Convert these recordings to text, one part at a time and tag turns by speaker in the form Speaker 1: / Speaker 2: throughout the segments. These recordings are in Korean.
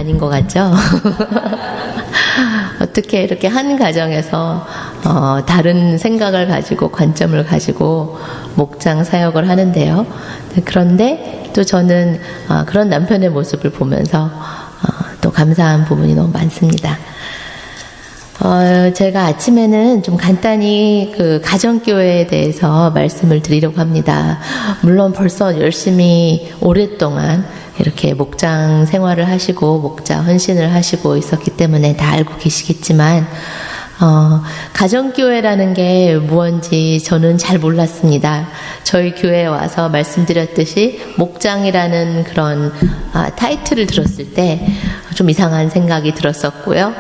Speaker 1: 아닌 것 같죠? 어떻게 이렇게 한 가정에서 다른 생각을 가지고 관점을 가지고 목장 사역을 하는데요. 그런데 또 저는 그런 남편의 모습을 보면서 또 감사한 부분이 너무 많습니다. 제가 아침에는 좀 간단히 그 가정교회에 대해서 말씀을 드리려고 합니다. 물론 벌써 열심히 오랫동안 이렇게 목장 생활을 하시고 목자 헌신을 하시고 있었기 때문에 다 알고 계시겠지만 가정교회라는 게 무언지 저는 잘 몰랐습니다. 저희 교회에 와서 말씀드렸듯이 목장이라는 그런 타이틀을 들었을 때 좀 이상한 생각이 들었었고요.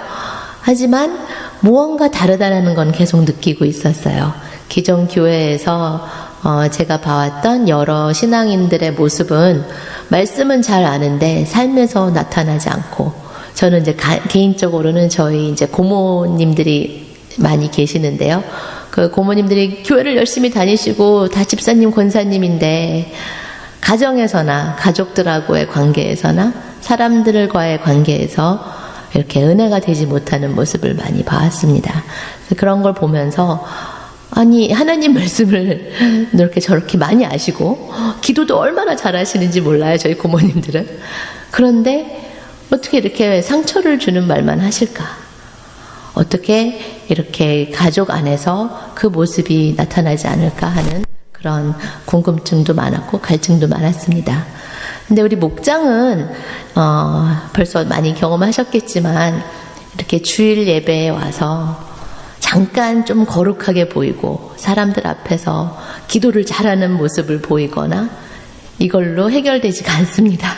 Speaker 1: 하지만 무언가 다르다는 건 계속 느끼고 있었어요. 기존 교회에서 제가 봐왔던 여러 신앙인들의 모습은 말씀은 잘 아는데 삶에서 나타나지 않고, 저는 이제 개인적으로는 저희 이제 고모님들이 많이 계시는데요. 그 고모님들이 교회를 열심히 다니시고 다 집사님, 권사님인데 가정에서나 가족들하고의 관계에서나 사람들과의 관계에서 이렇게 은혜가 되지 못하는 모습을 많이 봐왔습니다. 그런 걸 보면서 아니, 하나님 말씀을 이렇게 저렇게 많이 아시고 기도도 얼마나 잘하시는지 몰라요, 저희 고모님들은. 그런데 어떻게 이렇게 상처를 주는 말만 하실까? 어떻게 이렇게 가족 안에서 그 모습이 나타나지 않을까 하는 그런 궁금증도 많았고 갈증도 많았습니다. 근데 우리 목장은 벌써 많이 경험하셨겠지만 이렇게 주일 예배에 와서 잠깐 좀 거룩하게 보이고 사람들 앞에서 기도를 잘하는 모습을 보이거나 이걸로 해결되지가 않습니다.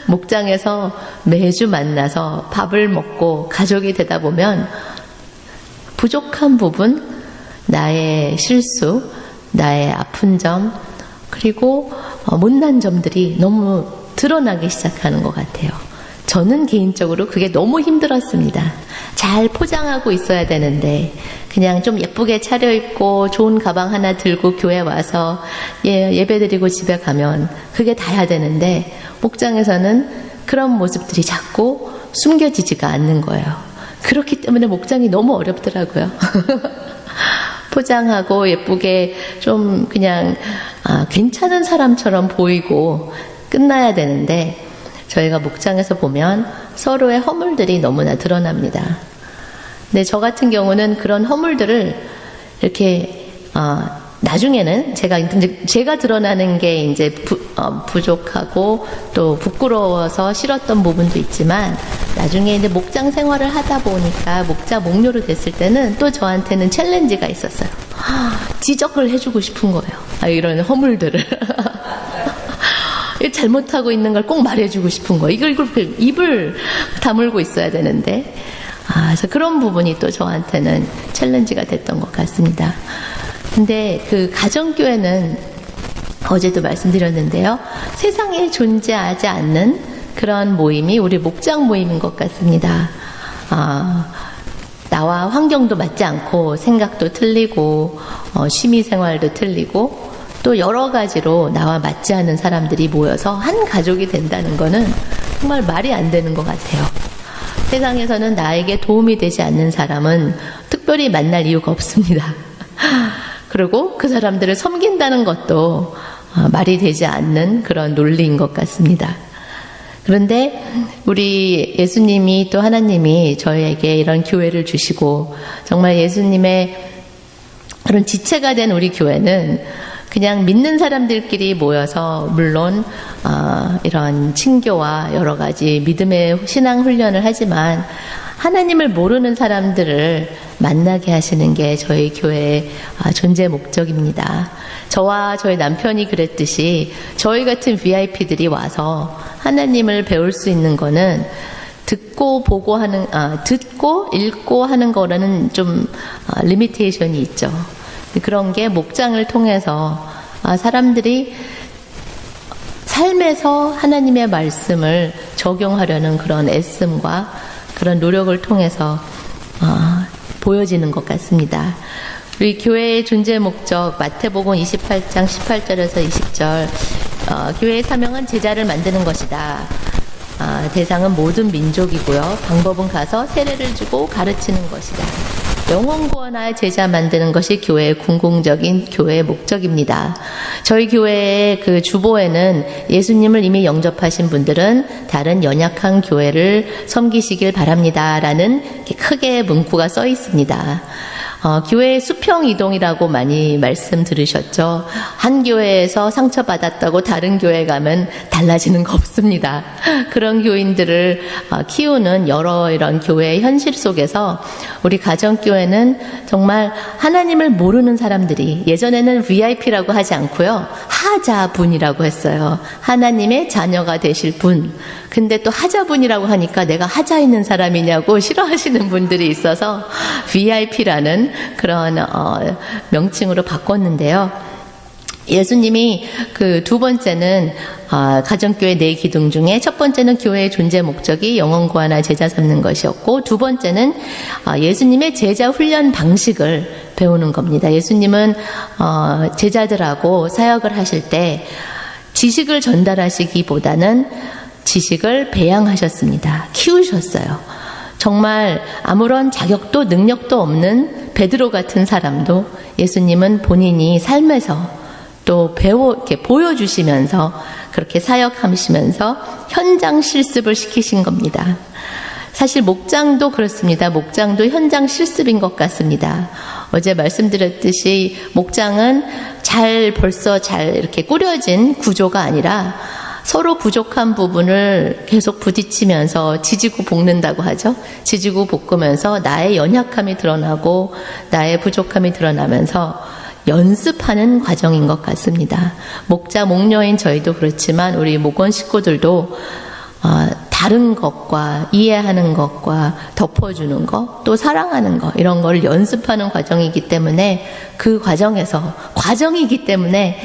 Speaker 1: 목장에서 매주 만나서 밥을 먹고 가족이 되다 보면 부족한 부분, 나의 실수, 나의 아픈 점, 그리고 못난 점들이 너무 드러나기 시작하는 것 같아요. 저는 개인적으로 그게 너무 힘들었습니다. 잘 포장하고 있어야 되는데 그냥 좀 예쁘게 차려입고 좋은 가방 하나 들고 교회 와서 예배드리고 집에 가면 그게 다야 되는데 목장에서는 그런 모습들이 자꾸 숨겨지지가 않는 거예요. 그렇기 때문에 목장이 너무 어렵더라고요. 포장하고 예쁘게 좀 그냥 괜찮은 사람처럼 보이고 끝나야 되는데 저희가 목장에서 보면 서로의 허물들이 너무나 드러납니다. 근데 저 같은 경우는 그런 허물들을 이렇게 나중에는 제가 드러나는 게 이제 부족하고 또 부끄러워서 싫었던 부분도 있지만 나중에 이제 목장 생활을 하다 보니까 목자 목료로 됐을 때는 또 저한테는 챌린지가 있었어요. 지적을 해주고 싶은 거예요. 이런 허물들을. 잘못하고 있는 걸 꼭 말해주고 싶은 거예요. 이걸 입을 다물고 있어야 되는데. 그래서 그런 부분이 또 저한테는 챌린지가 됐던 것 같습니다. 근데 그 가정교회는 어제도 말씀드렸는데요. 세상에 존재하지 않는 그런 모임이 우리 목장 모임인 것 같습니다. 나와 환경도 맞지 않고 생각도 틀리고 취미생활도 틀리고 또 여러 가지로 나와 맞지 않은 사람들이 모여서 한 가족이 된다는 거는 정말 말이 안 되는 것 같아요. 세상에서는 나에게 도움이 되지 않는 사람은 특별히 만날 이유가 없습니다. 그리고 그 사람들을 섬긴다는 것도 말이 되지 않는 그런 논리인 것 같습니다. 그런데 우리 예수님이 또 하나님이 저희에게 이런 교회를 주시고 정말 예수님의 그런 지체가 된 우리 교회는 그냥 믿는 사람들끼리 모여서 물론 이런 친교와 여러 가지 믿음의 신앙 훈련을 하지만 하나님을 모르는 사람들을 만나게 하시는 게 저희 교회의 존재 목적입니다. 저와 저희 남편이 그랬듯이 저희 같은 VIP들이 와서 하나님을 배울 수 있는 거는 듣고 보고 하는 듣고 읽고 하는 거라는 좀 리미테이션이 있죠. 그런 게 목장을 통해서 사람들이 삶에서 하나님의 말씀을 적용하려는 그런 애씀과 그런 노력을 통해서 보여지는 것 같습니다. 우리 교회의 존재 목적 마태복음 28장 18절에서 20절 교회의 사명은 제자를 만드는 것이다. 대상은 모든 민족이고요. 방법은 가서 세례를 주고 가르치는 것이다. 영혼 구원하여 제자 만드는 것이 교회의 궁극적인 교회의 목적입니다. 저희 교회의 그 주보에는 예수님을 이미 영접하신 분들은 다른 연약한 교회를 섬기시길 바랍니다라는 크게 문구가 써 있습니다. 교회의 수평 이동이라고 많이 말씀 들으셨죠? 한 교회에서 상처받았다고 다른 교회 가면 달라지는 거 없습니다. 그런 교인들을 키우는 여러 이런 교회의 현실 속에서 우리 가정교회는 정말 하나님을 모르는 사람들이, 예전에는 VIP라고 하지 않고요, 하자분이라고 했어요. 하나님의 자녀가 되실 분. 근데 또 하자분이라고 하니까 내가 하자 있는 사람이냐고 싫어하시는 분들이 있어서 VIP라는 그런 명칭으로 바꿨는데요. 예수님이 그 두 번째는 가정교회 네 기둥 중에 첫 번째는 교회의 존재 목적이 영혼 구원하여 제자 삼는 것이었고, 두 번째는 예수님의 제자 훈련 방식을 배우는 겁니다. 예수님은 제자들하고 사역을 하실 때 지식을 전달하시기보다는 지식을 배양하셨습니다. 키우셨어요. 정말 아무런 자격도 능력도 없는 베드로 같은 사람도 예수님은 본인이 삶에서 또 이렇게 보여주시면서 그렇게 사역하시면서 현장 실습을 시키신 겁니다. 사실 목장도 그렇습니다. 목장도 현장 실습인 것 같습니다. 어제 말씀드렸듯이 목장은 벌써 잘 이렇게 꾸려진 구조가 아니라 서로 부족한 부분을 계속 부딪히면서 지지고 볶는다고 하죠. 지지고 볶으면서 나의 연약함이 드러나고 나의 부족함이 드러나면서 연습하는 과정인 것 같습니다. 목자, 목녀인 저희도 그렇지만 우리 목원 식구들도 다른 것과 이해하는 것과 덮어주는 것, 또 사랑하는 것, 이런 걸 연습하는 과정이기 때문에 그 과정이기 때문에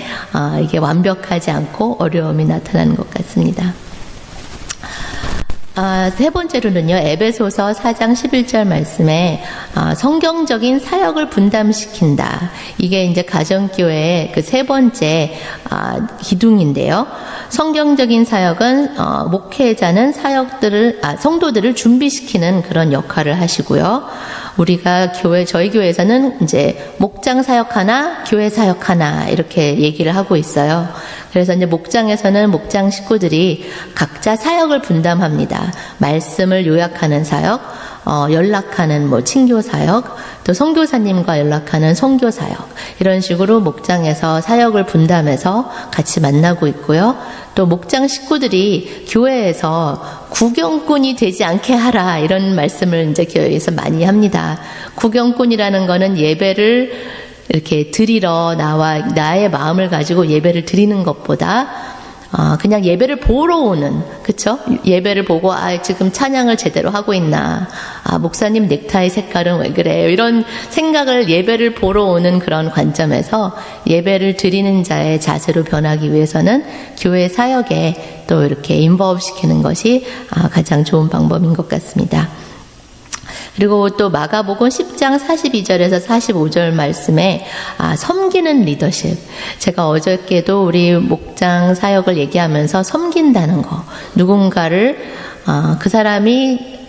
Speaker 1: 이게 완벽하지 않고 어려움이 나타나는 것 같습니다. 세 번째로는요, 에베소서 4장 11절 말씀에 성경적인 사역을 분담시킨다. 이게 이제 가정교회의 그 세 번째 기둥인데요. 성경적인 사역은 목회자는 성도들을 준비시키는 그런 역할을 하시고요. 우리가 저희 교회에서는 이제 목장 사역 하나, 교회 사역 하나 이렇게 얘기를 하고 있어요. 그래서 이제 목장에서는 목장 식구들이 각자 사역을 분담합니다. 말씀을 요약하는 사역, 연락하는 친교 사역, 또 선교사님과 연락하는 선교 사역, 이런 식으로 목장에서 사역을 분담해서 같이 만나고 있고요. 또 목장 식구들이 교회에서 구경꾼이 되지 않게 하라, 이런 말씀을 이제 교회에서 많이 합니다. 구경꾼이라는 거는 예배를 이렇게 드리러 나의 마음을 가지고 예배를 드리는 것보다 그냥 예배를 보러 오는, 그쵸? 예배를 보고 지금 찬양을 제대로 하고 있나, 목사님 넥타이 색깔은 왜 그래요? 이런 생각을 예배를 보러 오는 그런 관점에서 예배를 드리는 자의 자세로 변하기 위해서는 교회 사역에 또 이렇게 인버브시키는 것이 가장 좋은 방법인 것 같습니다. 그리고 또 마가복음 10장 42절에서 45절 말씀에 섬기는 리더십. 제가 어저께도 우리 목장 사역을 얘기하면서 섬긴다는 거, 누군가를 그 사람이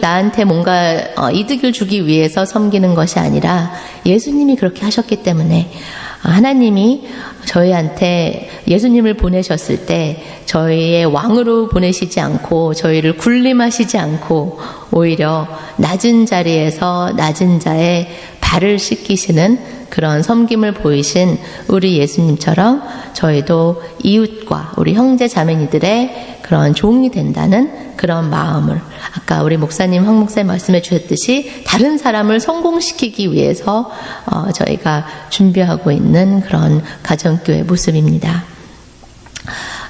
Speaker 1: 나한테 뭔가 이득을 주기 위해서 섬기는 것이 아니라 예수님이 그렇게 하셨기 때문에, 하나님이 저희한테 예수님을 보내셨을 때 저희의 왕으로 보내시지 않고 저희를 군림하시지 않고 오히려 낮은 자리에서 낮은 자의 발을 씻기시는 그런 섬김을 보이신 우리 예수님처럼 저희도 이웃과 우리 형제 자매니들의 그런 종이 된다는 그런 마음을, 아까 우리 목사님, 황 목사님 말씀해 주셨듯이 다른 사람을 성공시키기 위해서 저희가 준비하고 있는 그런 가정교회 모습입니다.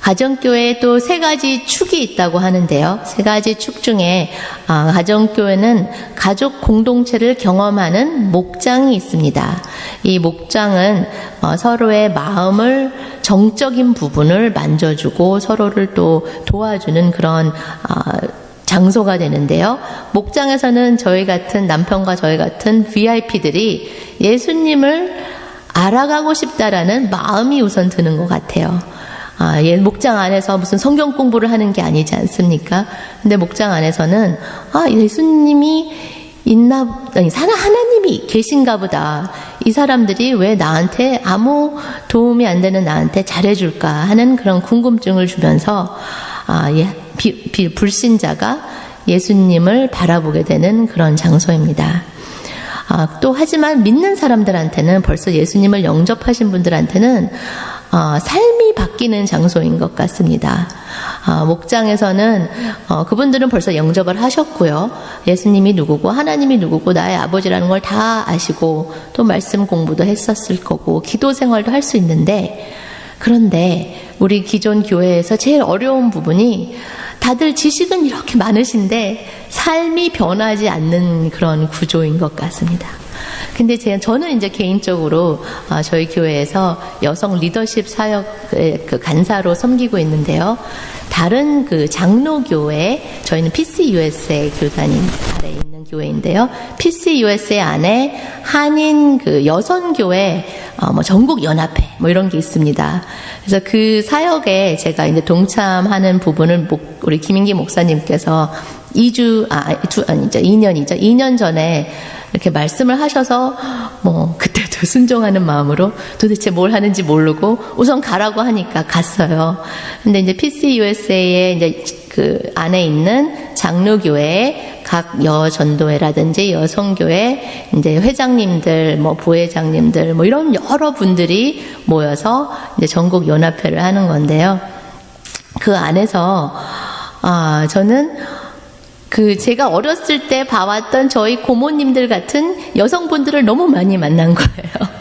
Speaker 1: 가정교회에 또 세 가지 축이 있다고 하는데요. 세 가지 축 중에 가정교회는 가족 공동체를 경험하는 목장이 있습니다. 이 목장은 서로의 마음을, 정적인 부분을 만져주고 서로를 또 도와주는 그런 장소가 되는데요. 목장에서는 저희 같은, 남편과 저희 같은 VIP들이 예수님을 알아가고 싶다라는 마음이 우선 드는 것 같아요. 목장 안에서 무슨 성경 공부를 하는 게 아니지 않습니까? 근데 목장 안에서는 예수님이 하나님이 계신가 보다. 이 사람들이 왜 나한테 아무 도움이 안 되는 나한테 잘해줄까 하는 그런 궁금증을 주면서 불신자가 예수님을 바라보게 되는 그런 장소입니다. 또 하지만 믿는 사람들한테는 벌써 예수님을 영접하신 분들한테는 삶이 바뀌는 장소인 것 같습니다. 목장에서는 그분들은 벌써 영접을 하셨고요. 예수님이 누구고 하나님이 누구고 나의 아버지라는 걸 다 아시고 또 말씀 공부도 했었을 거고 기도 생활도 할 수 있는데, 그런데 우리 기존 교회에서 제일 어려운 부분이 다들 지식은 이렇게 많으신데 삶이 변하지 않는 그런 구조인 것 같습니다. 근데 저는 이제 개인적으로 저희 교회에서 여성 리더십 사역의 그 간사로 섬기고 있는데요. 다른 그 장로교회, 저희는 PCUSA 교단인 아래 있는 교회인데요. PCUSA 안에 한인 그 여성교회 전국 연합회 이런 게 있습니다. 그래서 그 사역에 제가 이제 동참하는 부분을 우리 김인기 목사님께서 2년 전에 이렇게 말씀을 하셔서 그때도 순종하는 마음으로 도대체 뭘 하는지 모르고 우선 가라고 하니까 갔어요. 근데 이제 PCUSA에 이제 그 안에 있는 장로교회 각 여전도회라든지 여성교회 이제 회장님들 부회장님들 이런 여러 분들이 모여서 이제 전국 연합회를 하는 건데요. 그 안에서 저는 제가 어렸을 때 봐왔던 저희 고모님들 같은 여성분들을 너무 많이 만난 거예요.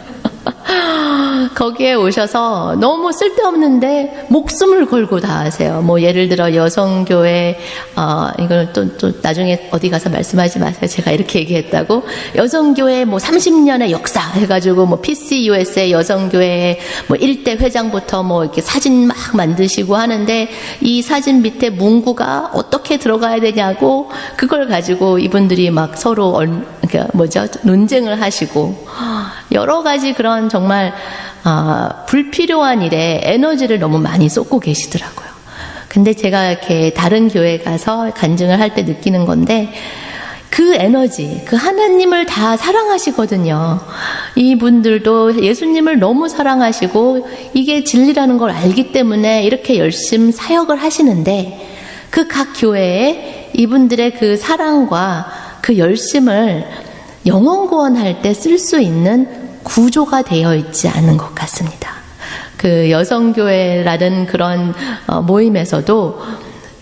Speaker 1: 거기에 오셔서 너무 쓸데없는데 목숨을 걸고 다 하세요. 예를 들어 여성교회, 이걸 또 나중에 어디 가서 말씀하지 마세요. 제가 이렇게 얘기했다고. 여성교회 30년의 역사 해가지고 PCUSA 여성교회 1대 회장부터 이렇게 사진 막 만드시고 하는데 이 사진 밑에 문구가 어떻게 들어가야 되냐고 그걸 가지고 이분들이 막 서로 논쟁을 하시고 여러 가지 그런 정말 불필요한 일에 에너지를 너무 많이 쏟고 계시더라고요. 근데 제가 이렇게 다른 교회 가서 간증을 할 때 느끼는 건데 그 에너지, 그 하나님을 다 사랑하시거든요. 이분들도 예수님을 너무 사랑하시고 이게 진리라는 걸 알기 때문에 이렇게 열심히 사역을 하시는데 그 각 교회에 이분들의 그 사랑과 그 열심을 영혼 구원할 때 쓸 수 있는 구조가 되어 있지 않은 것 같습니다. 그 여성교회라는 그런 모임에서도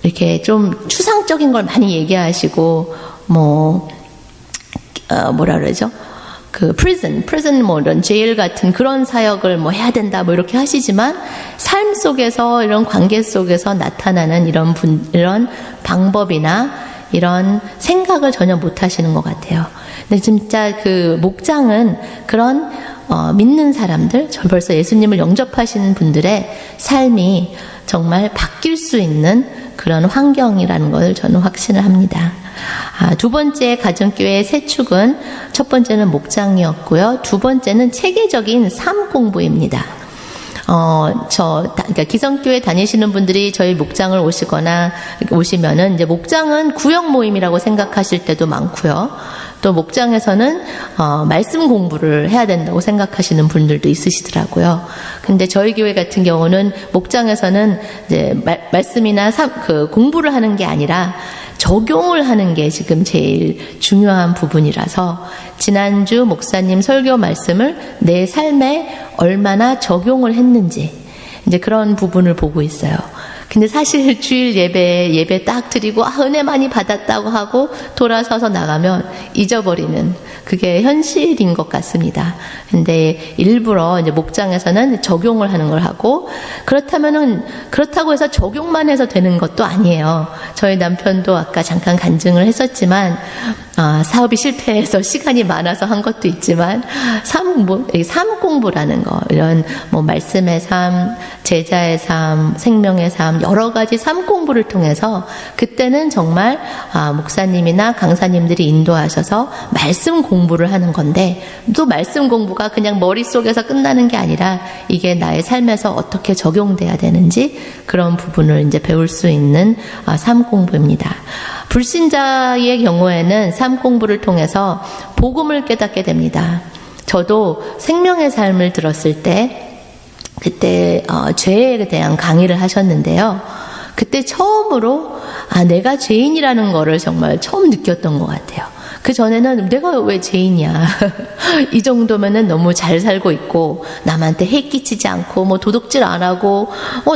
Speaker 1: 이렇게 좀 추상적인 걸 많이 얘기하시고 뭐라 그러죠? 그 prison 이런 제일 같은 그런 사역을 해야 된다 이렇게 하시지만 삶 속에서 이런 관계 속에서 나타나는 이런 방법이나 이런 생각을 전혀 못 하시는 것 같아요. 근데 진짜 그 목장은 그런 믿는 사람들, 벌써 예수님을 영접하신 분들의 삶이 정말 바뀔 수 있는 그런 환경이라는 걸 저는 확신을 합니다. 두 번째 가정교회의 세 축은 첫 번째는 목장이었고요. 두 번째는 체계적인 삶 공부입니다. 그러니까 기성교회 다니시는 분들이 저희 목장을 오시면은 이제 목장은 구역 모임이라고 생각하실 때도 많고요. 또 목장에서는 말씀 공부를 해야 된다고 생각하시는 분들도 있으시더라고요. 근데 저희 교회 같은 경우는 목장에서는 이제 말씀이나 그 공부를 하는 게 아니라 적용을 하는 게 지금 제일 중요한 부분이라서 지난주 목사님 설교 말씀을 내 삶에 얼마나 적용을 했는지 이제 그런 부분을 보고 있어요. 근데 사실 주일 예배 딱 드리고 은혜 많이 받았다고 하고 돌아서서 나가면 잊어버리는 그게 현실인 것 같습니다. 근데 일부러 이제 목장에서는 적용을 하는 걸 하고 그렇다고 해서 적용만 해서 되는 것도 아니에요. 저희 남편도 아까 잠깐 간증을 했었지만 사업이 실패해서 시간이 많아서 한 것도 있지만 삶 공부라는 거, 이런 말씀의 삶, 제자의 삶, 생명의 삶, 여러 가지 삶 공부를 통해서 그때는 정말 목사님이나 강사님들이 인도하셔서 말씀 공부를 하는 건데, 또 말씀 공부가 그냥 머릿속에서 끝나는 게 아니라 이게 나의 삶에서 어떻게 적용돼야 되는지 그런 부분을 이제 배울 수 있는 삶 공부입니다. 불신자의 경우에는 삶 공부를 통해서 복음을 깨닫게 됩니다. 저도 생명의 삶을 들었을 때 그때 죄에 대한 강의를 하셨는데요. 그때 처음으로 내가 죄인이라는 거를 정말 처음 느꼈던 것 같아요. 그 전에는 내가 왜 죄인이야. 이 정도면은 너무 잘 살고 있고 남한테 해 끼치지 않고 도둑질 안 하고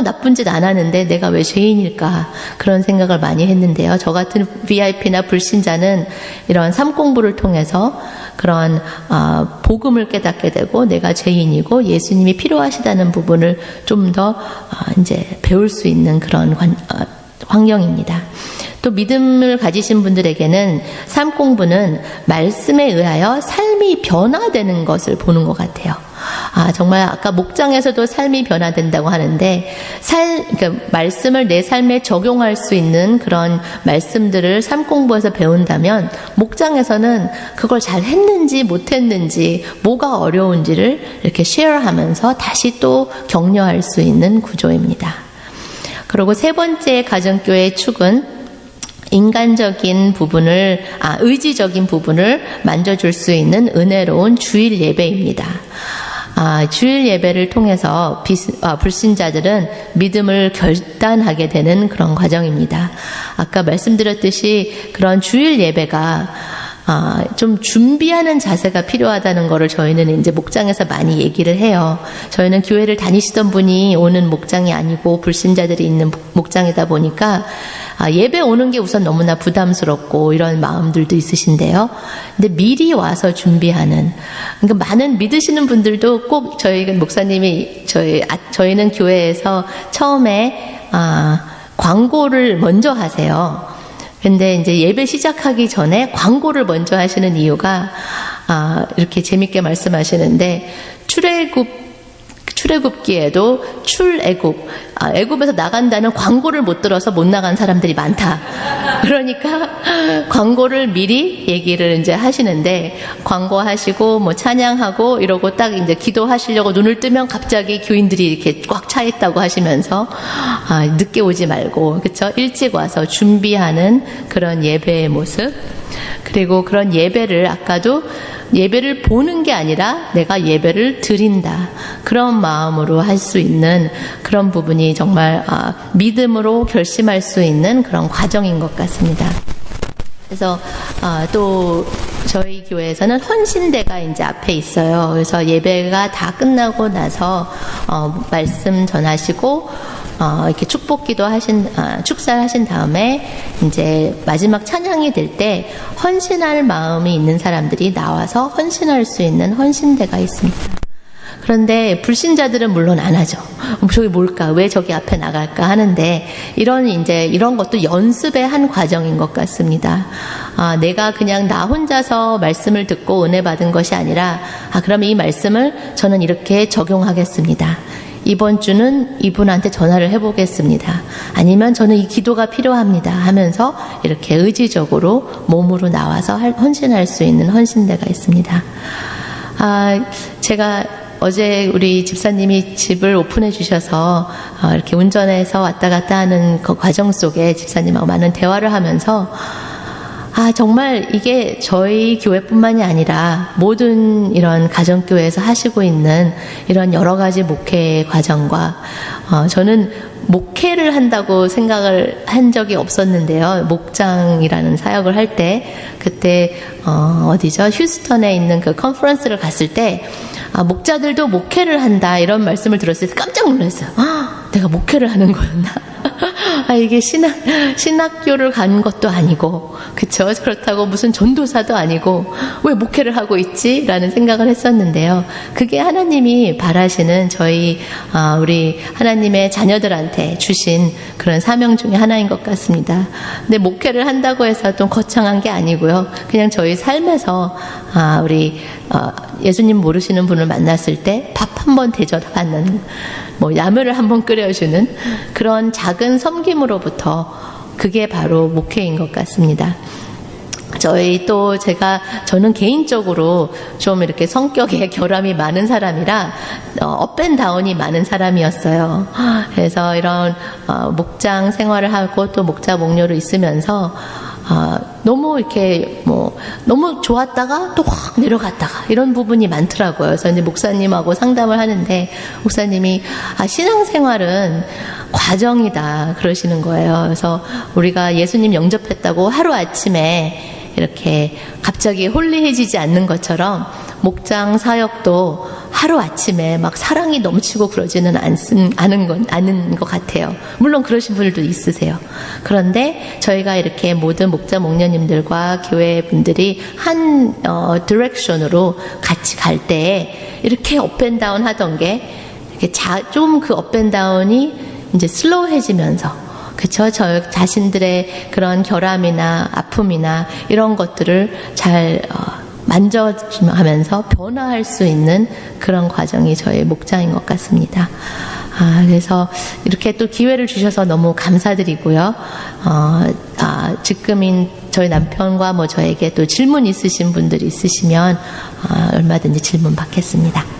Speaker 1: 나쁜 짓 안 하는데 내가 왜 죄인일까, 그런 생각을 많이 했는데요. 저 같은 VIP나 불신자는 이런 삶 공부를 통해서 그런 복음을 깨닫게 되고 내가 죄인이고 예수님이 필요하시다는 부분을 좀 더 이제 배울 수 있는 그런 환경입니다. 또 믿음을 가지신 분들에게는 삶 공부는 말씀에 의하여 삶이 변화되는 것을 보는 것 같아요. 정말 아까 목장에서도 삶이 변화된다고 하는데, 그러니까 말씀을 내 삶에 적용할 수 있는 그런 말씀들을 삶 공부에서 배운다면 목장에서는 그걸 잘 했는지 못했는지, 뭐가 어려운지를 이렇게 쉐어하면서 다시 또 격려할 수 있는 구조입니다. 그리고 세 번째 가정교회의 축은 인간적인 부분을, 의지적인 부분을 만져줄 수 있는 은혜로운 주일 예배입니다. 주일 예배를 통해서 불신자들은 믿음을 결단하게 되는 그런 과정입니다. 아까 말씀드렸듯이 그런 주일 예배가 좀 준비하는 자세가 필요하다는 거를 저희는 이제 목장에서 많이 얘기를 해요. 저희는 교회를 다니시던 분이 오는 목장이 아니고 불신자들이 있는 목장이다 보니까 예배 오는 게 우선 너무나 부담스럽고 이런 마음들도 있으신데요. 근데 미리 와서 준비하는, 그러니까 많은 믿으시는 분들도 꼭 목사님이 저희는 교회에서 처음에 광고를 먼저 하세요. 근데 이제 예배 시작하기 전에 광고를 먼저 하시는 이유가 이렇게 재밌게 말씀하시는데, 출애굽기에도 출애굽, 애굽에서 나간다는 광고를 못 들어서 못 나간 사람들이 많다. 그러니까 광고를 미리 얘기를 이제 하시는데, 광고하시고 찬양하고 이러고 딱 이제 기도하시려고 눈을 뜨면 갑자기 교인들이 이렇게 꽉 차 있다고 하시면서 늦게 오지 말고, 그렇죠? 일찍 와서 준비하는 그런 예배의 모습. 그리고 그런 예배를, 아까도 예배를 보는 게 아니라 내가 예배를 드린다, 그런 마음으로 할 수 있는 그런 부분이 정말 믿음으로 결심할 수 있는 그런 과정인 것 같습니다. 그래서 또 저희 교회에서는 헌신대가 이제 앞에 있어요. 그래서 예배가 다 끝나고 나서 말씀 전하시고 이렇게 축복기도 축사하신 다음에 이제 마지막 찬양이 될 때 헌신할 마음이 있는 사람들이 나와서 헌신할 수 있는 헌신대가 있습니다. 그런데 불신자들은 물론 안 하죠. 저기 뭘까? 왜 저기 앞에 나갈까? 하는데 이런 것도 연습의 한 과정인 것 같습니다. 내가 그냥 나 혼자서 말씀을 듣고 은혜 받은 것이 아니라, 그러면 이 말씀을 저는 이렇게 적용하겠습니다. 이번 주는 이분한테 전화를 해보겠습니다. 아니면 저는 이 기도가 필요합니다 하면서 이렇게 의지적으로 몸으로 나와서 헌신할 수 있는 헌신대가 있습니다. 제가 어제 우리 집사님이 집을 오픈해 주셔서 이렇게 운전해서 왔다 갔다 하는 그 과정 속에 집사님하고 많은 대화를 하면서 정말 이게 저희 교회뿐만이 아니라 모든 이런 가정교회에서 하시고 있는 이런 여러 가지 목회 과정과, 저는 목회를 한다고 생각을 한 적이 없었는데요. 목장이라는 사역을 할 때, 그때 어디죠? 휴스턴에 있는 그 컨퍼런스를 갔을 때 목자들도 목회를 한다, 이런 말씀을 들었을 때 깜짝 놀랐어요. 내가 목회를 하는 거였나? 이게 신학교를 간 것도 아니고, 그쵸? 그렇다고 무슨 전도사도 아니고, 왜 목회를 하고 있지? 라는 생각을 했었는데요. 그게 하나님이 바라시는 우리 하나님의 자녀들한테 주신 그런 사명 중에 하나인 것 같습니다. 근데 목회를 한다고 해서 좀 거창한 게 아니고요. 그냥 저희 삶에서, 우리, 예수님 모르시는 분을 만났을 때 밥 한번 대접하는, 야매를 한번 끓여주는 그런 작은 섬김으로부터 그게 바로 목회인 것 같습니다. 저는 개인적으로 좀 이렇게 성격에 결함이 많은 사람이라, 업앤다운이 많은 사람이었어요. 그래서 이런, 목장 생활을 하고 또 목자 목녀로 있으면서, 너무 이렇게 너무 좋았다가 또 확 내려갔다가 이런 부분이 많더라고요. 그래서 이제 목사님하고 상담을 하는데 목사님이 신앙생활은 과정이다 그러시는 거예요. 그래서 우리가 예수님 영접했다고 하루아침에 이렇게 갑자기 홀리해지지 않는 것처럼 목장 사역도 하루아침에 막 사랑이 넘치고 그러지는 않은 것 같아요. 물론 그러신 분들도 있으세요. 그런데 저희가 이렇게 모든 목자 목녀님들과 교회 분들이 한 디렉션으로 같이 갈 때 이렇게 업앤다운 하던 게 좀 그 업앤다운이 이제 슬로우해지면서, 그쵸? 저 자신들의 그런 결함이나 아픔이나 이런 것들을 잘 만져하면서 변화할 수 있는 그런 과정이 저의 목장인 것 같습니다. 그래서 이렇게 또 기회를 주셔서 너무 감사드리고요. 지금인 저희 남편과 저에게 또 질문 있으신 분들이 있으시면 얼마든지 질문 받겠습니다.